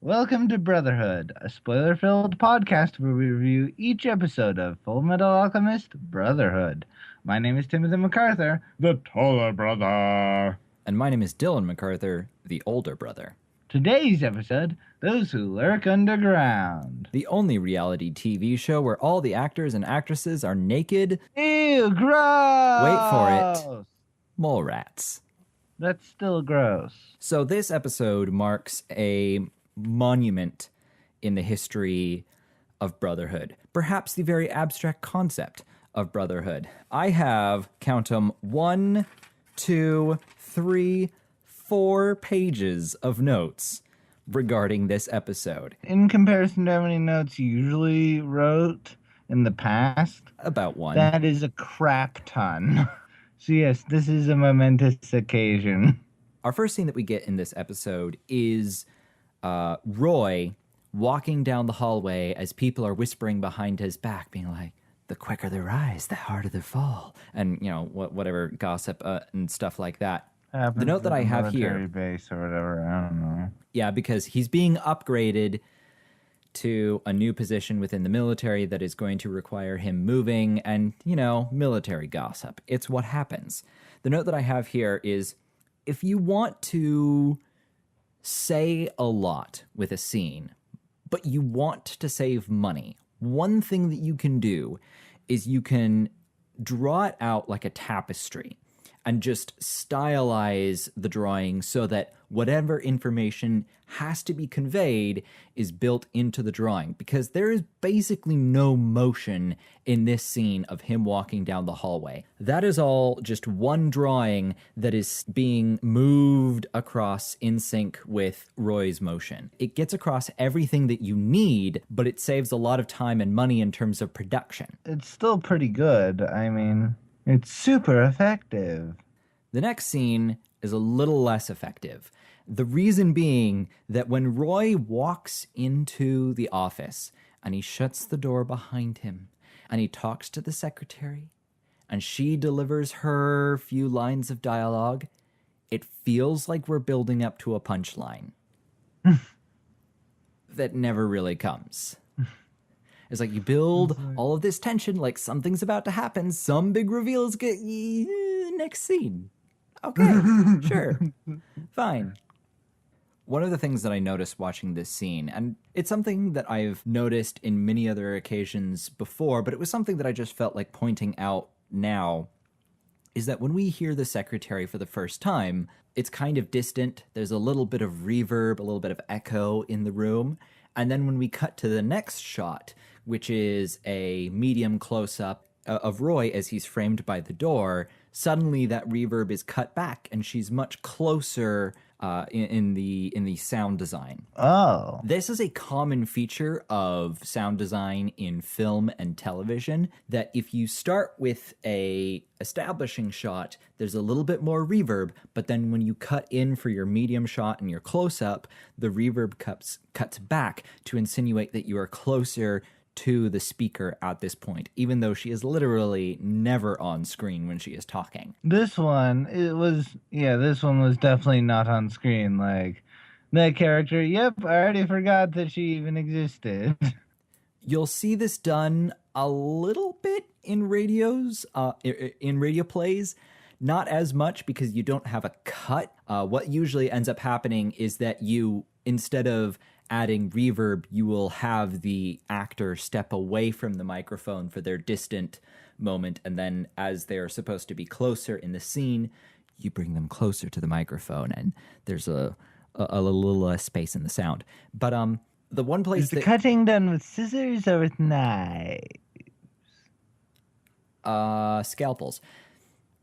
Welcome to Brotherhood, a spoiler-filled podcast where we review each episode of Full Metal Alchemist Brotherhood. My name is Timothy MacArthur, the taller brother. And my name is Dylan MacArthur, the older brother. Today's episode, Those Who Lurk Underground. The only reality TV show where all the actors and actresses are naked. Ew, gross! Wait for it. Mole rats. That's still gross. So this episode marks a monument in the history of Brotherhood. Perhaps the very abstract concept of Brotherhood. I have, count 'em, 1, 2, 3, 4 pages of notes regarding this episode. In comparison to how many notes you usually wrote in the past, About 1. that is a crap ton. So yes, this is a momentous occasion. Our first scene that we get in this episode is Roy walking down the hallway as people are whispering behind his back, being like, the quicker they rise, the harder they fall. And, you know, whatever gossip and stuff like that. Happens The note that I have military here. base or whatever, I don't know. Yeah, because he's being upgraded to a new position within the military that is going to require him moving and, you know, military gossip. It's what happens. The note that I have here is, if you want to say a lot with a scene, but you want to save money, one thing that you can do is you can draw it out like a tapestry and just stylize the drawing so that whatever information has to be conveyed is built into the drawing, because there is basically no motion in this scene of him walking down the hallway. That is all just one drawing that is being moved across in sync with Roy's motion. It gets across everything that you need, but it saves a lot of time and money in terms of production. It's still pretty good. I mean, it's super effective. The next scene is a little less effective. The reason being that when Roy walks into the office and he shuts the door behind him and he talks to the secretary and she delivers her few lines of dialogue, it feels like we're building up to a punchline that never really comes. It's like you build all of this tension, like something's about to happen, some big reveal is next scene. Okay, sure, fine. One of the things that I noticed watching this scene, and it's something that I've noticed in many other occasions before, but it was something that I just felt like pointing out now, is that when we hear the secretary for the first time, it's kind of distant. There's a little bit of reverb, a little bit of echo in the room. And then when we cut to the next shot, which is a medium close-up of Roy as he's framed by the door, suddenly that reverb is cut back and she's much closer in the sound design. Oh. This is a common feature of sound design in film and television, that if you start with a establishing shot, there's a little bit more reverb, but then when you cut in for your medium shot and your close-up, the reverb cuts back to insinuate that you are closer to the speaker at this point, even though she is literally never on screen when she is talking. This one was definitely not on screen. Like, that character, yep, I already forgot that she even existed. You'll see this done a little bit in radios, in radio plays. Not as much because you don't have a cut. What usually ends up happening is that you, instead of adding reverb, you will have the actor step away from the microphone for their distant moment, and then as they're supposed to be closer in the scene, you bring them closer to the microphone, and there's a little space in the sound. But the one place Is the cutting done with scissors or with knives? Scalpels.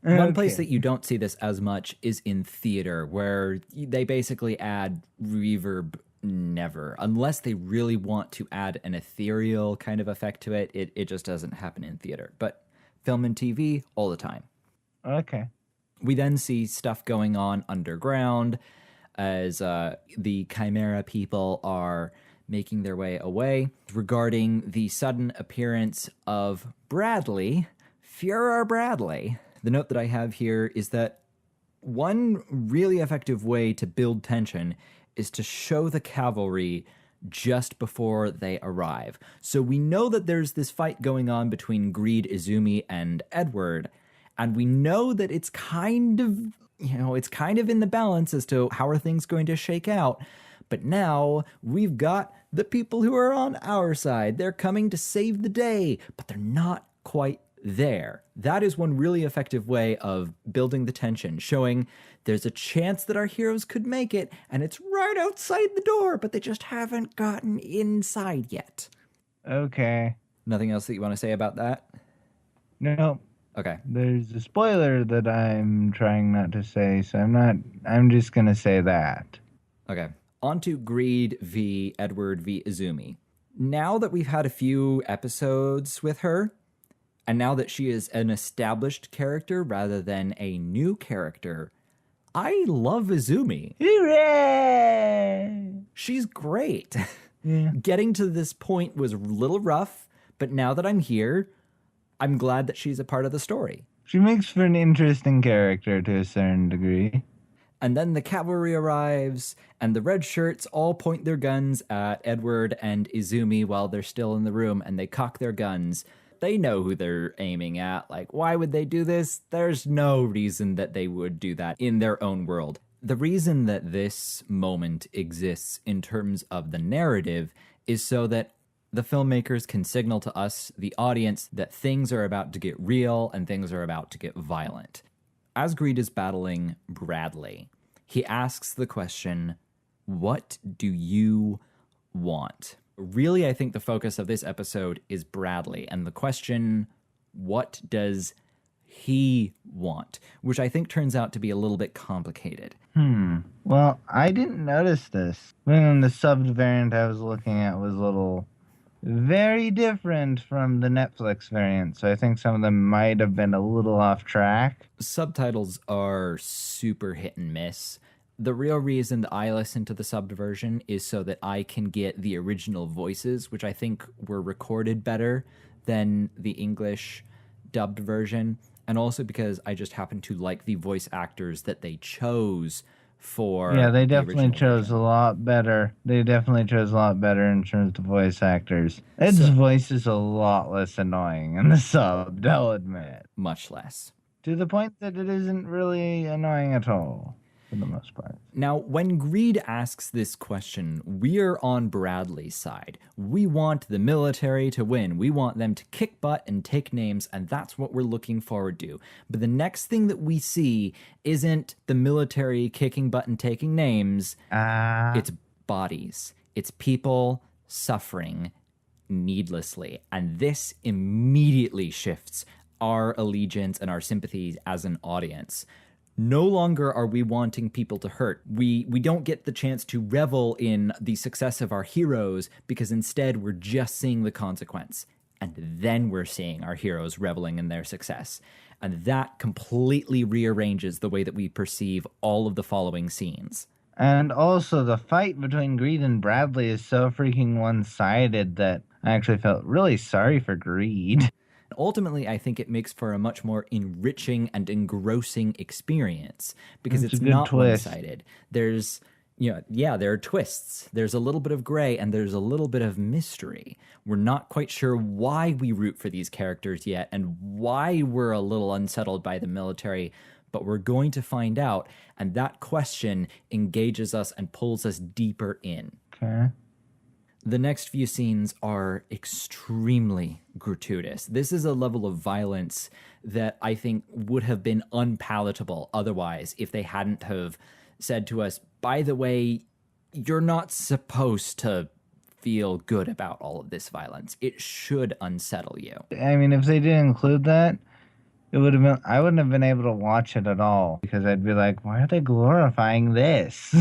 Okay. One place that you don't see this as much is in theater, where they basically add reverb never, unless they really want to add an ethereal kind of effect to it. It just doesn't happen in theater, but film and TV all the time. Okay. We then see stuff going on underground as the Chimera people are making their way away, regarding the sudden appearance of Bradley, Führer Bradley. The note that I have here is that one really effective way to build tension is to show the cavalry just before they arrive. So we know that there's this fight going on between Greed, Izumi, and Edward, and we know that it's kind of in the balance as to how are things going to shake out. But now we've got the people who are on our side. They're coming to save the day, but they're not quite there. That is one really effective way of building the tension, showing there's a chance that our heroes could make it, and it's right outside the door, but they just haven't gotten inside yet. Okay. Nothing else that you want to say about that? No. Okay. There's a spoiler that I'm trying not to say, so I'm just going to say that. Okay. On to Greed v. Edward v. Izumi. Now that we've had a few episodes with her, and now that she is an established character rather than a new character, I love Izumi. Hooray! She's great. Yeah. Getting to this point was a little rough, but now that I'm here, I'm glad that she's a part of the story. She makes for an interesting character to a certain degree. And then the cavalry arrives, and the red shirts all point their guns at Edward and Izumi while they're still in the room, and they cock their guns. They know who they're aiming at. Like, why would they do this? There's no reason that they would do that in their own world. The reason that this moment exists in terms of the narrative is so that the filmmakers can signal to us, the audience, that things are about to get real and things are about to get violent. As Greed is battling Bradley, he asks the question, what do you want? Really, I think the focus of this episode is Bradley and the question, what does he want? Which I think turns out to be a little bit complicated. Well, I didn't notice this. When the subbed variant I was looking at was very different from the Netflix variant, so I think some of them might have been a little off track. Subtitles are super hit and miss. The real reason that I listen to the subbed version is so that I can get the original voices, which I think were recorded better than the English dubbed version, and also because I just happen to like the voice actors that they chose for they the definitely original chose version. a lot better. They definitely chose a lot better in terms of voice actors. Ed's voice is a lot less annoying in the subbed, I'll admit. Much less. To the point that it isn't really annoying at all, for the most part. Now, when Greed asks this question, we're on Bradley's side. We want the military to win. We want them to kick butt and take names, and that's what we're looking forward to. But the next thing that we see isn't the military kicking butt and taking names. It's bodies. It's people suffering needlessly. And this immediately shifts our allegiance and our sympathies as an audience. No longer are we wanting people to hurt. We don't get the chance to revel in the success of our heroes because instead we're just seeing the consequence. And then we're seeing our heroes reveling in their success. And that completely rearranges the way that we perceive all of the following scenes. And also, the fight between Greed and Bradley is so freaking one-sided that I actually felt really sorry for Greed. Ultimately, I think it makes for a much more enriching and engrossing experience because it's not one-sided. There's, there are twists. There's a little bit of gray and there's a little bit of mystery. We're not quite sure why we root for these characters yet and why we're a little unsettled by the military, but we're going to find out. And that question engages us and pulls us deeper in. Okay. The next few scenes are extremely gratuitous. This is a level of violence that I think would have been unpalatable otherwise if they hadn't have said to us, by the way, you're not supposed to feel good about all of this violence. It should unsettle you. I mean, if they didn't include that, it would have been, I wouldn't have been able to watch it at all because I'd be like, why are they glorifying this?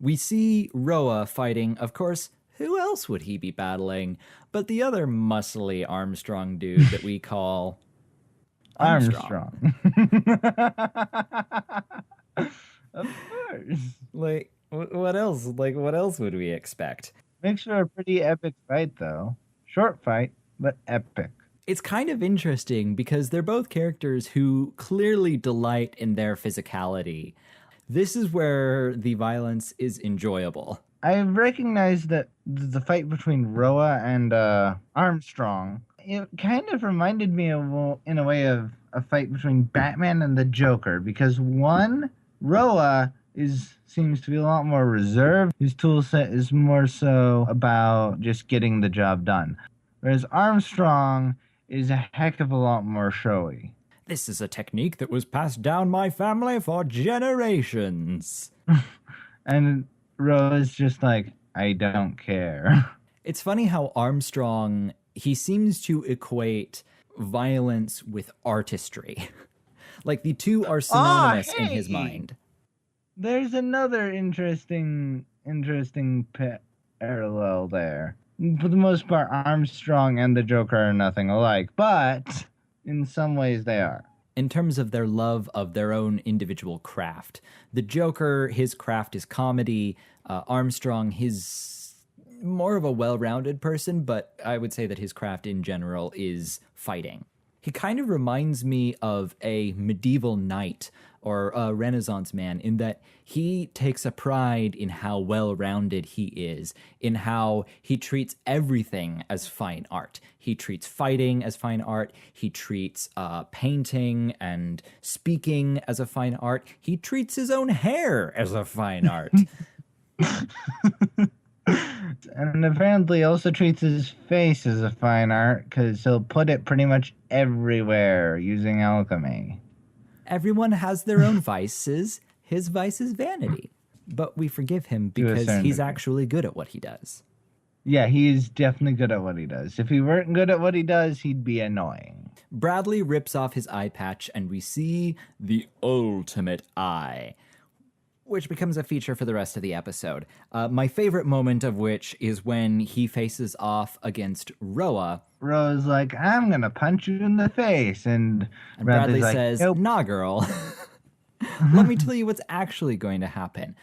We see Roa fighting, of course. Who else would he be battling but the other muscly Armstrong dude that we call Armstrong? Of course. Like, what else? Like, what else would we expect? Makes for a pretty epic fight, though. Short fight, but epic. It's kind of interesting because they're both characters who clearly delight in their physicality. This is where the violence is enjoyable. I recognize that the fight between Roa and Armstrong. It kind of reminded me of, in a way, of a fight between Batman and the Joker, because one, Roa seems to be a lot more reserved. His tool set is more so about just getting the job done, whereas Armstrong is a heck of a lot more showy. This is a technique that was passed down my family for generations. And Roa's just like, I don't care. It's funny how Armstrong, he seems to equate violence with artistry. Like the two are synonymous in his mind. There's another interesting parallel there. For the most part, Armstrong and the Joker are nothing alike, but in some ways they are. In terms of their love of their own individual craft. The Joker, his craft is comedy. Armstrong, he's more of a well-rounded person, but I would say that his craft in general is fighting. He kind of reminds me of a medieval knight or a Renaissance man in that he takes a pride in how well-rounded he is, in how he treats everything as fine art. He treats fighting as fine art. He treats painting and speaking as a fine art. He treats his own hair as a fine art. And apparently also treats his face as a fine art, because he'll put it pretty much everywhere using alchemy. Everyone has their own vices. His vice is vanity. But we forgive him because he's actually good at what he does. Yeah, he's definitely good at what he does. If he weren't good at what he does, he'd be annoying. Bradley rips off his eye patch and we see the ultimate eye, which becomes a feature for the rest of the episode. My favorite moment of which is when he faces off against Roa. Roa's like, I'm going to punch you in the face. And Bradley like, says, nope. Nah, girl. Let me tell you what's actually going to happen.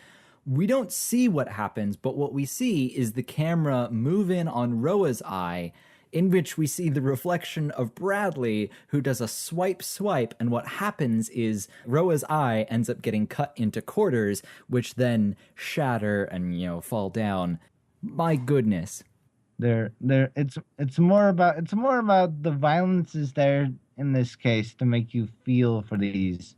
We don't see what happens, but what we see is the camera move in on Roa's eye, in which we see the reflection of Bradley, who does a swipe, and what happens is Roa's eye ends up getting cut into quarters, which then shatter and, fall down. My goodness. It's more about the violence is there in this case to make you feel for these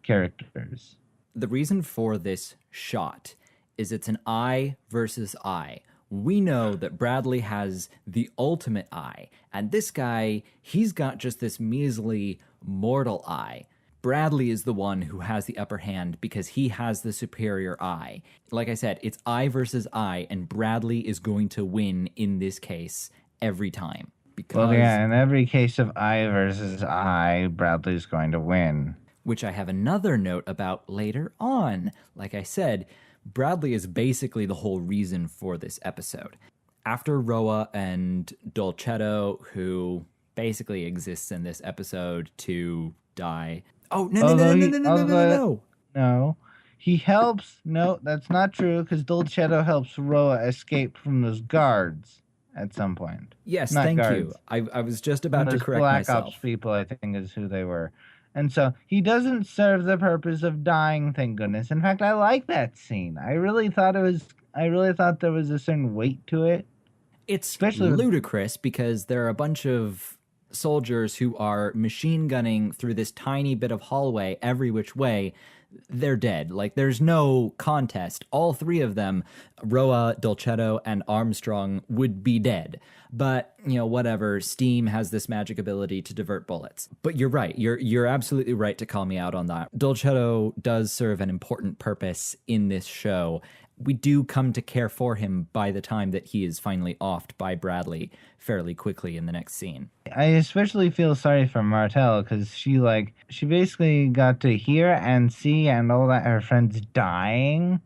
characters. The reason for this shot is it's an eye versus eye. We know that Bradley has the ultimate eye, and this guy, he's got just this measly mortal eye. Bradley is the one who has the upper hand because he has the superior eye. Like I said, it's eye versus eye, and Bradley is going to win in this case every time. Well, yeah, in every case of eye versus eye, Bradley's going to win. Which I have another note about later on. Like I said, Bradley is basically the whole reason for this episode. After Roa and Dolcetto, who basically exists in this episode to die. Oh, no. No. He helps. No, that's not true, because Dolcetto helps Roa escape from those guards at some point. Yes, thank you. I was just about to correct Black myself. Ops people, I think, is who they were. And so he doesn't serve the purpose of dying, thank goodness. In fact, I like that scene. I really thought there was a certain weight to it. It's especially ludicrous because there are a bunch of soldiers who are machine gunning through this tiny bit of hallway every which way. They're dead. Like, there's no contest. All three of them, Roa, Dolcetto, and Armstrong, would be dead. But, whatever. Steam has this magic ability to divert bullets. But you're right. You're absolutely right to call me out on that. Dolcetto does serve an important purpose in this show. We do come to care for him by the time that he is finally offed by Bradley fairly quickly in the next scene. I especially feel sorry for Martell, because she basically got to hear and see and all that her friends dying,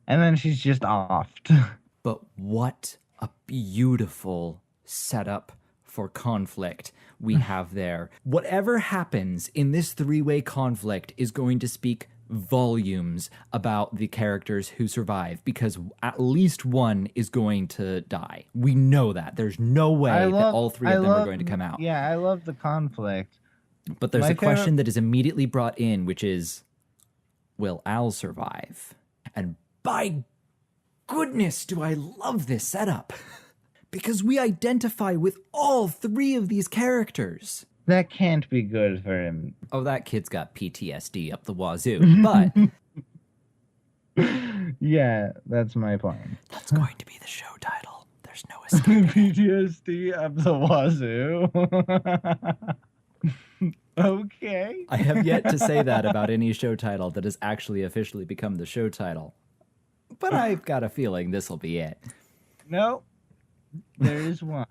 and then she's just offed. But what a beautiful setup for conflict we have there. Whatever happens in this three-way conflict is going to speak volumes about the characters who survive, because at least one is going to die. We know that. There's no way that all three of them are going to come out. Yeah, I love the conflict. But there's a question that is immediately brought in, which is, will Al survive? And by goodness, do I love this setup. Because we identify with all three of these characters. That can't be good for him. Oh, that kid's got PTSD up the wazoo. But yeah, that's my point. that's going to be the show title. There's no escape. PTSD up the wazoo. Okay. I have yet to say that about any show title that has actually officially become the show title. But I've got a feeling this will be it. No, there is one.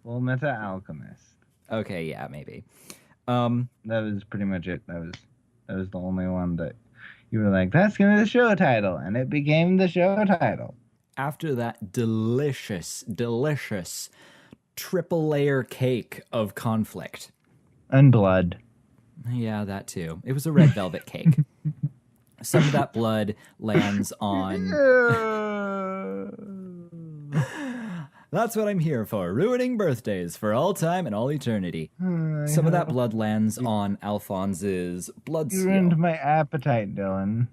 Full Metal Alchemist. Okay, yeah, maybe. That was pretty much it. That was the only one that you were like, that's gonna be the show title, and it became the show title. After that delicious triple layer cake of conflict. And blood. Yeah, that too. It was a red velvet cake. Some of that blood lands on... That's what I'm here for, ruining birthdays for all time and all eternity. Some of that blood lands on Alphonse's blood seal. You ruined my appetite, Dylan.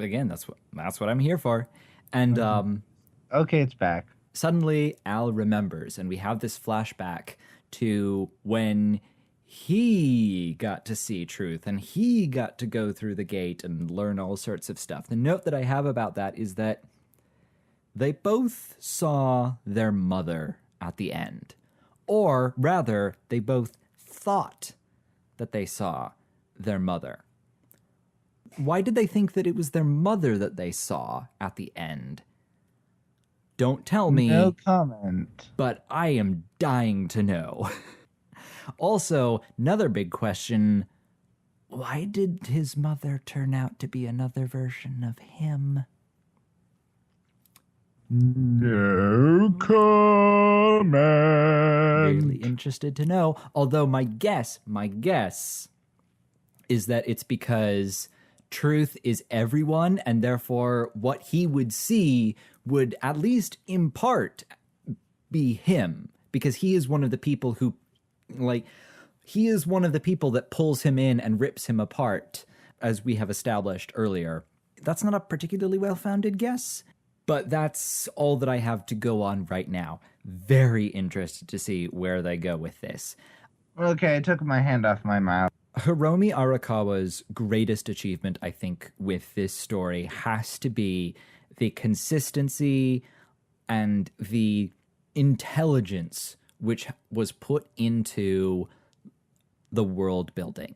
Again, that's what I'm here for. And okay, it's back. Suddenly, Al remembers, and we have this flashback to when he got to see truth, and he got to go through the gate and learn all sorts of stuff. The note that I have about that is that they both saw their mother at the end. Or, rather, they both thought that they saw their mother. Why did they think that it was their mother that they saw at the end? Don't tell me. No comment. But I am dying to know. Also, another big question, why did his mother turn out to be another version of him? No comment. Really interested to know. Although my guess is that it's because truth is everyone, and therefore what he would see would at least in part be him, because he is one of the people who, he is one of the people that pulls him in and rips him apart, as we have established earlier. That's not a particularly well-founded guess, but that's all that I have to go on right now. Very interested to see where they go with this. Okay, I took my hand off my mouth. Hiromi Arakawa's greatest achievement, I think, with this story has to be the consistency and the intelligence which was put into the world building.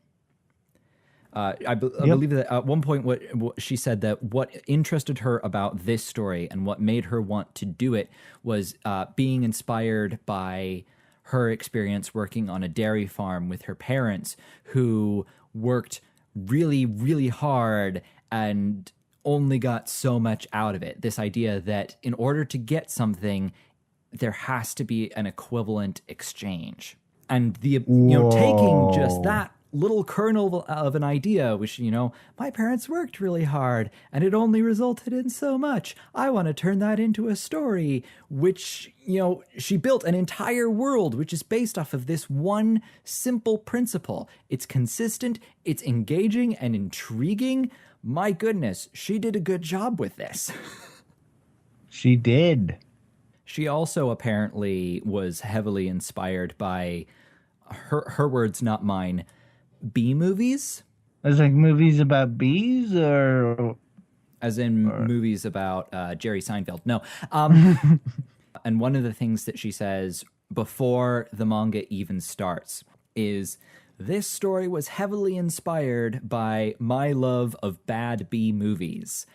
I believe that at one point what she said that what interested her about this story and what made her want to do it was being inspired by her experience working on a dairy farm with her parents, who worked really, really hard and only got so much out of it. This idea that in order to get something, there has to be an equivalent exchange. And taking just that little kernel of an idea, which, my parents worked really hard and it only resulted in so much. I want to turn that into a story, which, she built an entire world which is based off of this one simple principle. It's consistent, it's engaging and intriguing. My goodness, she did a good job with this. She did. She also apparently was heavily inspired by her words, not mine, bee movies. It's like movies about bees, or as in movies about Jerry Seinfeld. No. And one of the things that she says before the manga even starts is, this story was heavily inspired by my love of bad bee movies.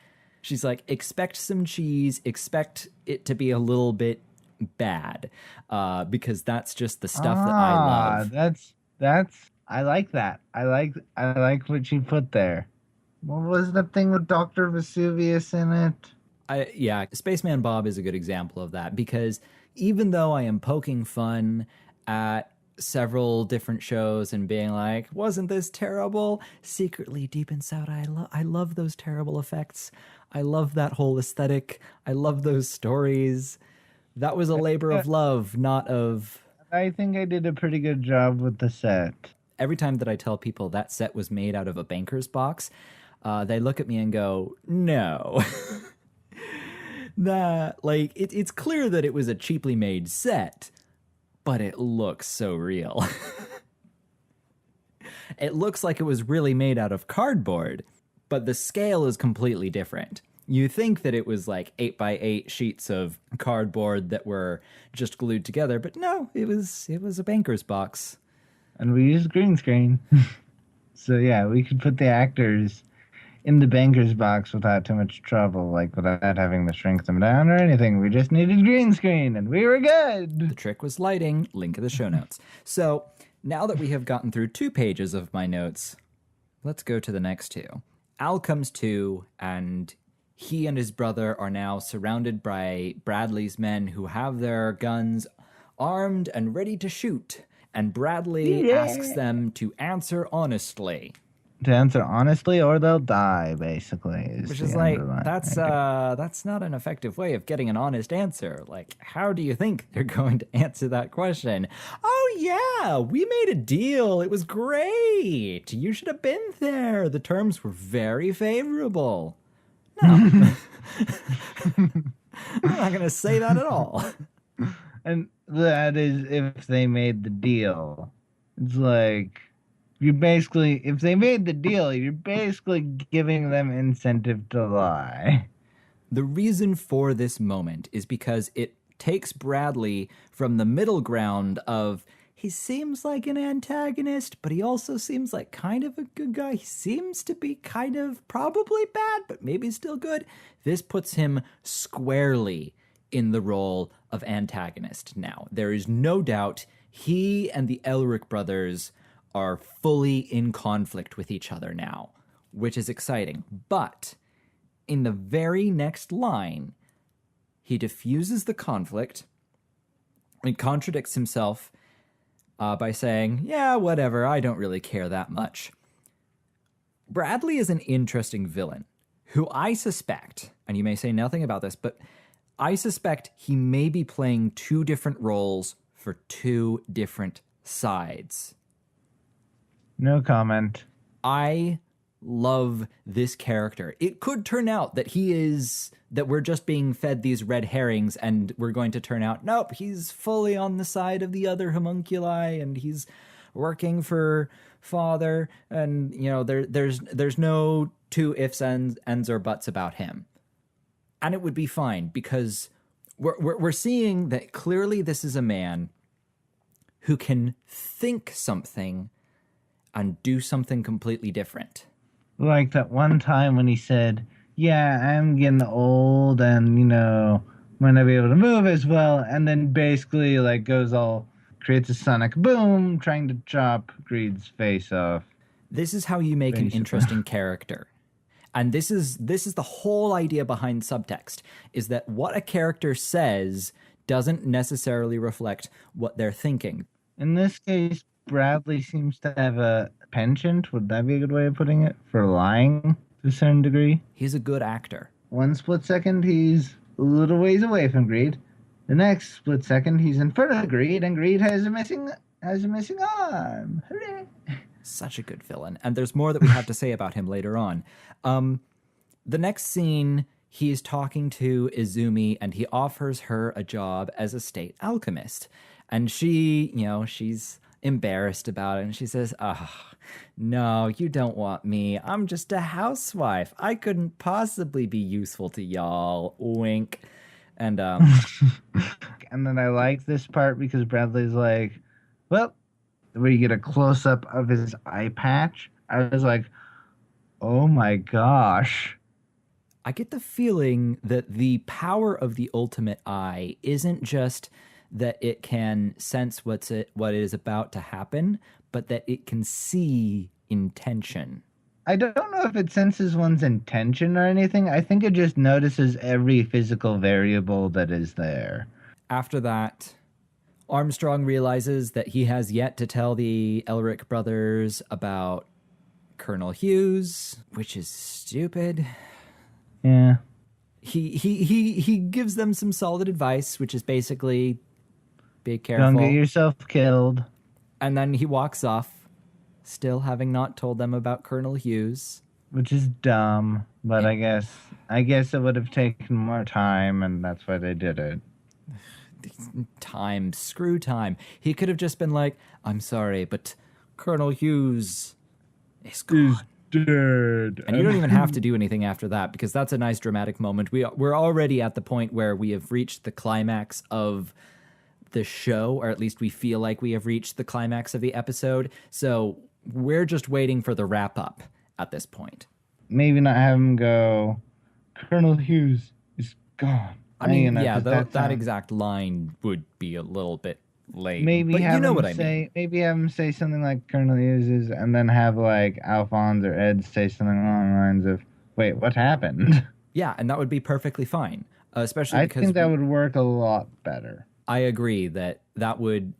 She's like, expect some cheese, expect it to be a little bit bad, because that's just the stuff that I love. I like that. I like what you put there. What was the thing with Dr. Vesuvius in it? Spaceman Bob is a good example of that, because even though I am poking fun at several different shows and being like, wasn't this terrible? Secretly, deep inside, I love those terrible effects. I love that whole aesthetic. I love those stories. That was a labor of love, not of... I think I did a pretty good job with the set. Every time that I tell people that set was made out of a banker's box, they look at me and go, no. That, like, it's clear that it was a cheaply made set, but it looks so real. It looks like it was really made out of cardboard, but the scale is completely different. You think that it was like 8x8 sheets of cardboard that were just glued together, but no, it was a banker's box. And we used green screen. So yeah, we could put the actors in the banker's box without too much trouble, like without having to shrink them down or anything. We just needed green screen and we were good. The trick was lighting. Link in the show notes. So now that we have gotten through 2 pages of my notes, let's go to the next 2. Al comes to, and he and his brother are now surrounded by Bradley's men who have their guns armed and ready to shoot. And Bradley asks them to answer honestly. To answer honestly, or they'll die. Basically, Which is like, that's not an effective way of getting an honest answer. Like, how do you think they're going to answer that question? Oh yeah, we made a deal. It was great. You should have been there. The terms were very favorable. No, I'm not going to say that at all. And that is if they made the deal. It's like, if they made the deal, you're basically giving them incentive to lie. The reason for this moment is because it takes Bradley from the middle ground of, he seems like an antagonist, but he also seems like kind of a good guy. He seems to be kind of probably bad, but maybe still good. This puts him squarely in the role of antagonist now. There is no doubt he and the Elric brothers are fully in conflict with each other now, which is exciting. But in the very next line, he diffuses the conflict and contradicts himself by saying, yeah, whatever, I don't really care that much. Bradley is an interesting villain who I suspect, and you may say nothing about this, but I suspect he may be playing 2 different roles for 2 different sides. No comment. I love this character. It could turn out that that we're just being fed these red herrings and we're going to turn out, nope, he's fully on the side of the other homunculi and he's working for father, and there's no 2 ifs, ands, or buts about him. And it would be fine because we're seeing that clearly this is a man who can think something and do something completely different. Like that one time when he said, yeah, I'm getting old and, might not be able to move as well. And then basically creates a sonic boom trying to chop Greed's face off. This is how you make an interesting character. And this is the whole idea behind subtext, is that what a character says doesn't necessarily reflect what they're thinking. In this case, Bradley seems to have a penchant, would that be a good way of putting it, for lying to a certain degree. He's a good actor. One split second, he's a little ways away from Greed. The next split second, he's in front of Greed, and Greed has a missing arm. Hooray! Such a good villain. And there's more that we have to say about him later on. The next scene, he's talking to Izumi, and he offers her a job as a state alchemist. And she, she's embarrassed about it, and she says, no, you don't want me. I'm just a housewife. I couldn't possibly be useful to y'all. Wink. And and then I like this part because Bradley's like, well, where you get a close-up of his eye patch. I was like, oh my gosh. I get the feeling that the power of the ultimate eye isn't just that it can sense what is about to happen, but that it can see intention. I don't know if it senses one's intention or anything. I think it just notices every physical variable that is there. After that, Armstrong realizes that he has yet to tell the Elric brothers about Colonel Hughes, which is stupid. Yeah. He gives them some solid advice, which is basically, be careful. Don't get yourself killed. And then he walks off, still having not told them about Colonel Hughes. which is dumb, but I guess it would have taken more time, and that's why they did it. Time, screw time. He could have just been like, I'm sorry, but Colonel Hughes is Is gone. dead. And you don't even have to do anything after that because that's a nice dramatic moment. We're already at the point where we have reached the climax of the show, or at least we feel like we have reached the climax of the episode. So we're just waiting for the wrap up at this point. Maybe not have him go, Colonel Hughes is gone. I mean, yeah, Because that that sounds. exact line would be a little bit lame, Maybe but you have know him what I mean. say, maybe have him say something like Colonel Hughes is, and then have like Alphonse or Ed say something along the lines of, "Wait, what happened?" Yeah, and that would be perfectly fine, especially I because think that would work a lot better. I agree that that would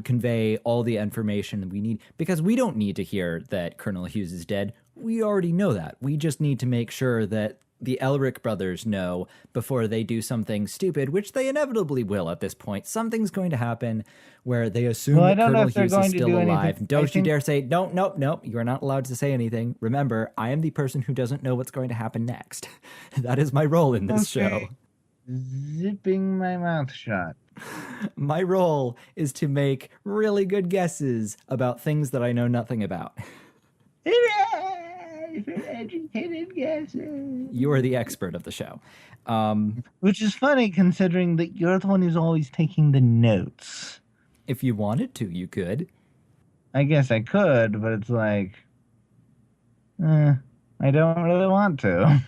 convey all the information we need because we don't need to hear that Colonel Hughes is dead. We already know that. We just need to make sure that the Elric brothers know before they do something stupid, which they inevitably will at this point. Something's going to happen where they assume Well, I that don't know Colonel if they're Hughes is going to still do alive. anything. I Don't you think dare say, nope, nope, nope. You are not allowed to say anything. Remember, I am the person who doesn't know what's going to happen next. That is my role in this show. okay, zipping my mouth shut. My role is to make really good guesses about things that I know nothing about. Hooray for educated guesses. You are the expert of the show. Which is funny considering that you're the one who's always taking the notes. If you wanted to, you could. I guess I could, but it's like, I don't really want to.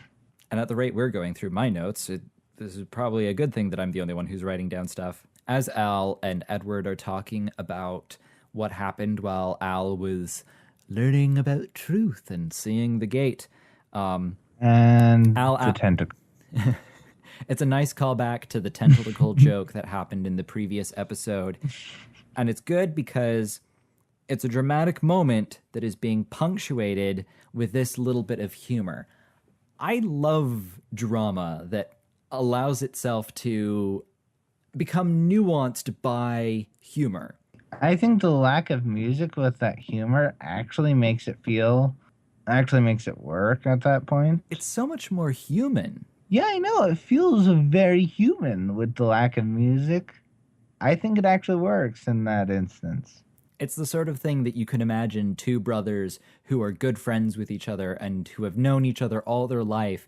And at the rate we're going through my notes, this is probably a good thing that I'm the only one who's writing down stuff. As Al and Edward are talking about what happened while Al was learning about truth and seeing the gate, And Al, the tentacle. it's a nice callback to the tentacle joke that happened in the previous episode. And it's good because it's a dramatic moment that is being punctuated with this little bit of humor. I love drama that allows itself to become nuanced by humor. I think the lack of music with that humor actually makes it work at that point. It's so much more human. Yeah, I know. It feels very human with the lack of music. I think it actually works in that instance. It's the sort of thing that you can imagine two brothers who are good friends with each other and who have known each other all their life.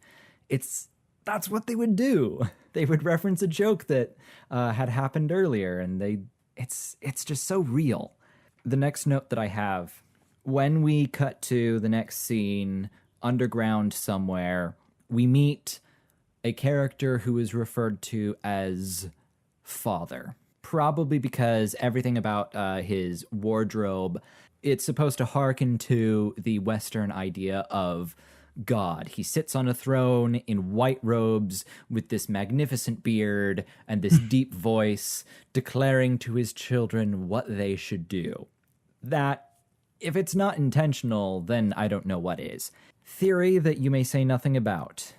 That's what they would do. They would reference a joke that had happened earlier, and it's just so real. The next note that I have, when we cut to the next scene, underground somewhere, we meet a character who is referred to as Father. Probably because everything about his wardrobe, it's supposed to hearken to the Western idea of God. He sits on a throne in white robes with this magnificent beard and this deep voice declaring to his children what they should do. That, if it's not intentional, then I don't know what is. Theory that you may say nothing about.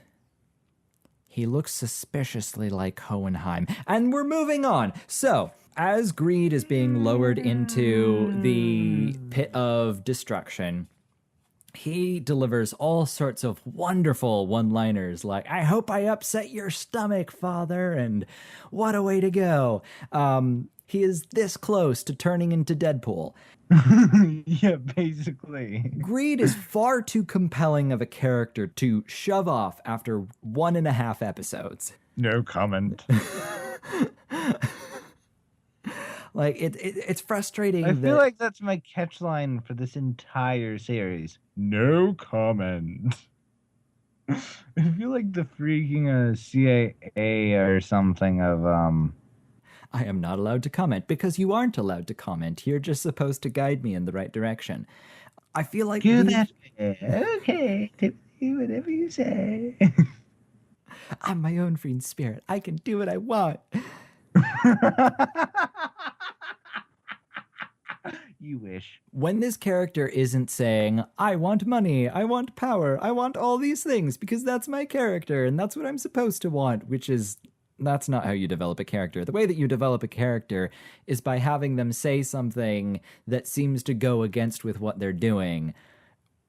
He looks suspiciously like Hohenheim. And we're moving on. So, as Greed is being lowered into the pit of destruction, he delivers all sorts of wonderful one-liners like, I hope I upset your stomach, Father, and what a way to go. He is this close to turning into Deadpool. Yeah, basically. Greed is far too compelling of a character to shove off after 1.5 episodes. No comment. Like, it's frustrating. I feel like that's my catch line for this entire series. No comment. I feel like the freaking CIA or something of I am not allowed to comment because you aren't allowed to comment. You're just supposed to guide me in the right direction. I feel like do that. Okay, Tiffany, whatever you say. I'm my own free spirit. I can do what I want. You wish. When this character isn't saying, I want money, I want power, I want all these things because that's my character and that's what I'm supposed to want, that's not how you develop a character. The way that you develop a character is by having them say something that seems to go against with what they're doing.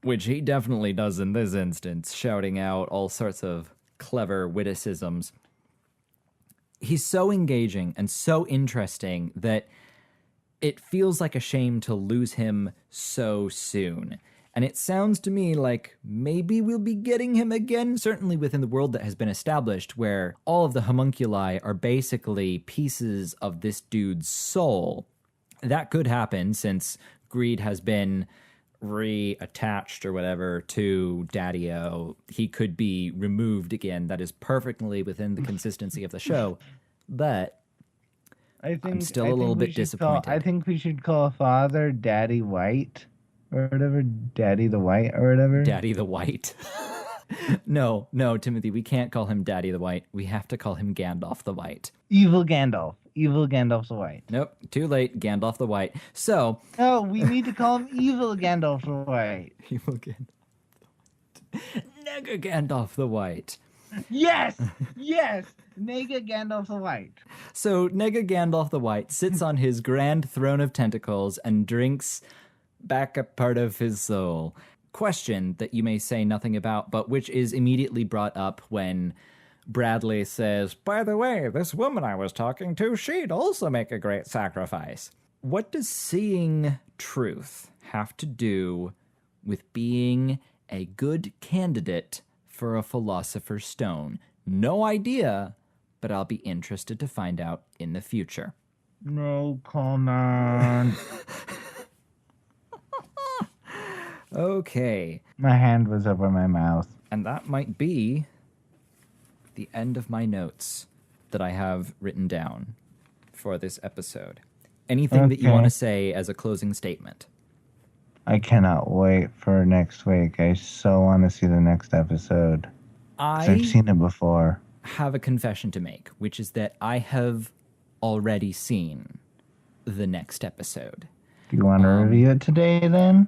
which he definitely does in this instance, shouting out all sorts of clever witticisms. He's so engaging and so interesting that it feels like a shame to lose him so soon. And it sounds to me like maybe we'll be getting him again, certainly within the world that has been established, where all of the homunculi are basically pieces of this dude's soul. That could happen since Greed has been reattached or whatever to Daddy-O. He could be removed again. That is perfectly within the consistency of the show. But I'm still a little bit disappointed. I think we should call Father Daddy White or whatever. Daddy the White or whatever. Daddy the White. No, Timothy, we can't call him Daddy the White. We have to call him Gandalf the White. Evil Gandalf. Evil Gandalf the White. Nope, too late. Gandalf the White. So. No, we need to call him Evil Gandalf the White. Evil Gandalf the White. Nega Gandalf the White. Yes! Yes! Nega Gandalf the White. So, Nega Gandalf the White sits on his grand throne of tentacles and drinks back a part of his soul. Question that you may say nothing about, but which is immediately brought up when Bradley says, by the way, this woman I was talking to, she'd also make a great sacrifice. What does seeing truth have to do with being a good candidate for a Philosopher's Stone? No idea, but I'll be interested to find out in the future. No comment. Okay. My hand was over my mouth. And that might be the end of my notes that I have written down for this episode. Anything that you want to say as a closing statement? I cannot wait for next week. I so want to see the next episode. I've seen it before. Have a confession to make, which is that I have already seen the next episode. Do you want to review it today then?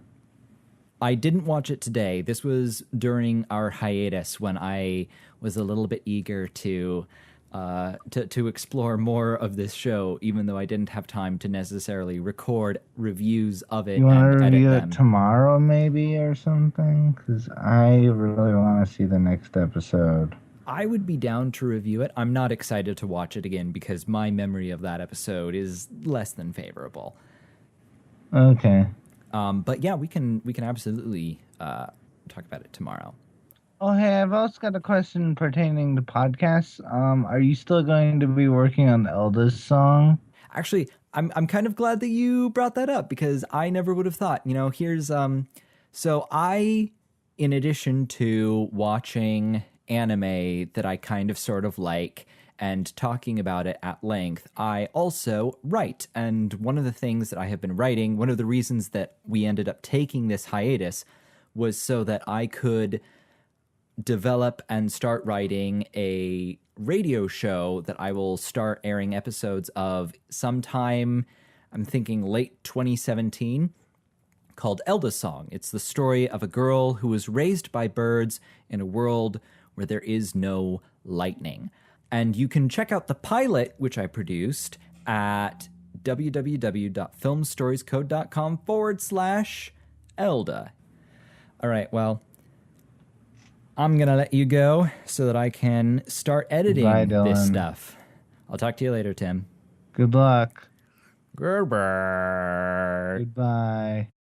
I didn't watch it today. This was during our hiatus when I was a little bit eager to explore more of this show, even though I didn't have time to necessarily record reviews of it. You want to review it tomorrow maybe or something? Because I really want to see the next episode. I would be down to review it. I'm not excited to watch it again because my memory of that episode is less than favorable. Okay. But yeah, we can absolutely talk about it tomorrow. Oh, hey, I've also got a question pertaining to podcasts. Are you still going to be working on the Elda's song? Actually, I'm kind of glad that you brought that up because I never would have thought. Here's so I, in addition to watching anime that I kind of sort of like and talking about it at length, I also write. And one of the things that I have been writing, one of the reasons that we ended up taking this hiatus was so that I could develop and start writing a radio show that I will start airing episodes of sometime, I'm thinking late 2017, called Elda Song. It's the story of a girl who was raised by birds in a world where there is no lightning. And you can check out the pilot, which I produced, at www.filmstoriescode.com/Elda. All right, well, I'm going to let you go so that I can start editing this stuff. I'll talk to you later, Tim. Good luck. Goodbye. Goodbye.